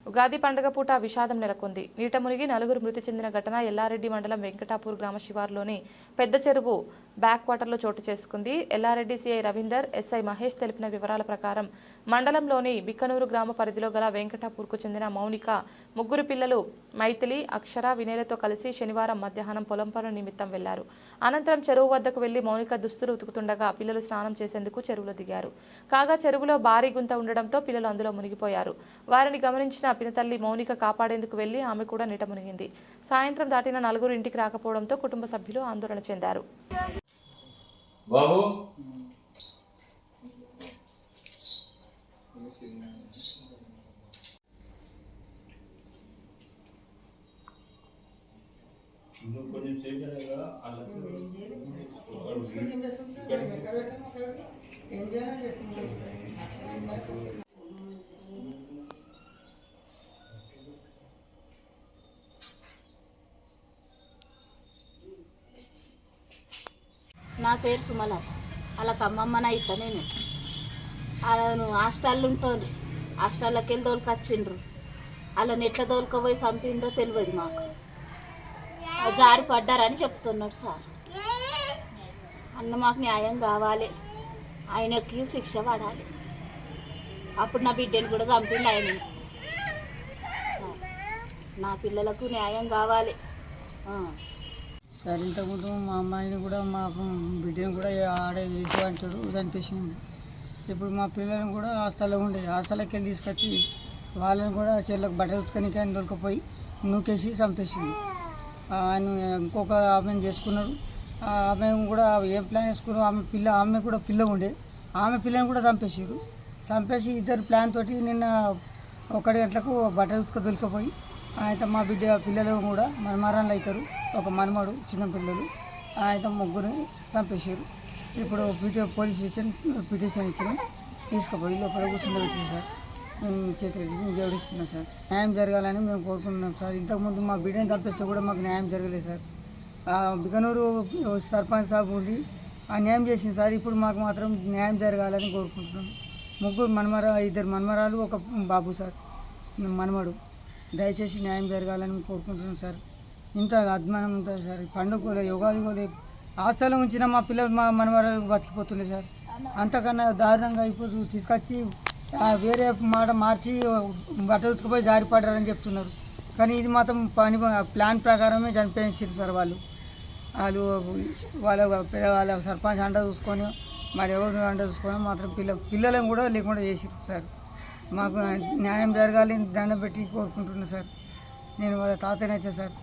ఉగాది పండుగ పూట విషాదం నెలకొంది. నీట మునిగి నలుగురు మృతి చెందిన ఘటన ఎల్లారెడ్డి మండలం వెంకటాపూర్ గ్రామ శివారులోని పెద్ద చెరువు బ్యాక్ వాటర్లో చోటు చేసుకుంది. ఎల్లారెడ్డి సిఐ రవీందర్, ఎస్ఐ మహేష్ తెలిపిన వివరాల ప్రకారం మండలంలోని బిక్కనూరు గ్రామ పరిధిలో గల వెంకటాపూర్కు చెందిన మౌనిక, ముగ్గురు పిల్లలు మైథిలి, అక్షర, వినయలతో కలిసి శనివారం మధ్యాహ్నం పొలం పనుల నిమిత్తం వెళ్లారు. అనంతరం చెరువు వద్దకు వెళ్లి మౌనిక దుస్తులు ఉతుకుతుండగా పిల్లలు స్నానం చేసేందుకు చెరువులో దిగారు. కాగా చెరువులో భారీ గుంత ఉండడంతో పిల్లలు అందులో మునిగిపోయారు. వారిని గమనించిన పినతల్లి మౌనిక కాపాడేందుకు వెళ్లి ఆమె కూడా నీట మునిగింది. సాయంత్రం దాటిన నలుగురు ఇంటికి రాకపోవడంతో కుటుంబ సభ్యులు ఆందోళన చెందారు. నా పేరు సుమల. అలా అమ్మమ్మన అవుతా నేను. వాళ్ళను హాస్టల్లో ఉంటుంది. హాస్టల్లోకి వెళ్ళి తోలుకొచ్చిండ్రు. వాళ్ళని ఎట్లా తోలుకపోయి చంపిండ్రో తెలియదు మాకు. జారి పడ్డారని చెప్తున్నాడు సార్. అన్న మాకు న్యాయం కావాలి, ఆయనకి శిక్ష పడాలి. అప్పుడు నా బిడ్డని కూడా చంపిండు ఆయన. సార్, నా పిల్లలకు న్యాయం కావాలి. సార్, ఇంతకుముందు మా అమ్మాయిని కూడా మా బిడ్డని కూడా ఆడే వేసి అంటాడు చంపేసింది. ఇప్పుడు మా పిల్లలను కూడా హాస్టల్లో ఉండే హాస్టల్లోకి వెళ్ళి తీసుకొచ్చి వాళ్ళని కూడా చెల్లకు బట్టలు ఉతుకనికి ఆయన దొరికిపోయి నూకేసి చంపేసింది. ఆయన ఇంకొక ఆమెను చేసుకున్నాడు. ఆమె కూడా ఏం ప్లాన్ చేసుకున్నాడు, ఆమె కూడా పిల్ల ఉండే, ఆమె పిల్లని కూడా చంపేసారు. చంపేసి ఇద్దరు ప్లాన్ తోటి నిన్న 1 గంటలకు బట్టలు ఉతుక దొరికిపోయి ఆయన మా బిడ్డ పిల్లలు కూడా మనమరాలు అవుతారు. ఒక మనమడు చిన్న పిల్లలు ఆయన ముగ్గురిని చంపేసారు. ఇప్పుడు పోలీస్ స్టేషన్ పిటిషన్ ఇచ్చిన తీసుకుపోయి లోపల కూర్చుండబెట్టింది సార్. మేము చేతులు జోడిస్తున్నాం సార్. న్యాయం జరగాలని మేము కోరుకుంటున్నాం సార్. ఇంతకుముందు మా బిడ్డని చంపేస్తే కూడా మాకు న్యాయం జరగలేదు సార్. బికనూరు సర్పంచ్ సాబ్ ఉండి న్యాయం చేసింది సార్. ఇప్పుడు మాకు మాత్రం న్యాయం జరగాలని కోరుకుంటున్నాం. ఇద్దరు మనమరాలు, ఒక బాబు సార్ మనమడు. దయచేసి న్యాయం జరగాలని కోరుకుంటున్నాం సార్. ఇంత అభిమానం ఉంటుంది సార్. పండుగ యోగాది కూడా హాస్టల్లో ఉంచిన మా పిల్లలు మా మనమరాలు బతికిపోతుండే సార్. అంతకన్నా దారుణంగా అయిపోతూ తీసుకొచ్చి వేరే మాట మార్చి బట్టలు ఉతుకుపోయి జారిపడ్డారని చెప్తున్నారు. కానీ ఇది మాత్రం ప్లాన్ ప్రకారమే చనిపోయించారు సార్. వాళ్ళ సర్పంచ్ అండ చూసుకొని మరి ఎవరు అండ చూసుకొని మాత్రం పిల్లలను కూడా లేకుండా చేసారు సార్. మాకు న్యాయం జరగాలి దండం పెట్టి కోరుకుంటున్నాను సార్. నేను వాళ్ళ తాతనైతే సార్.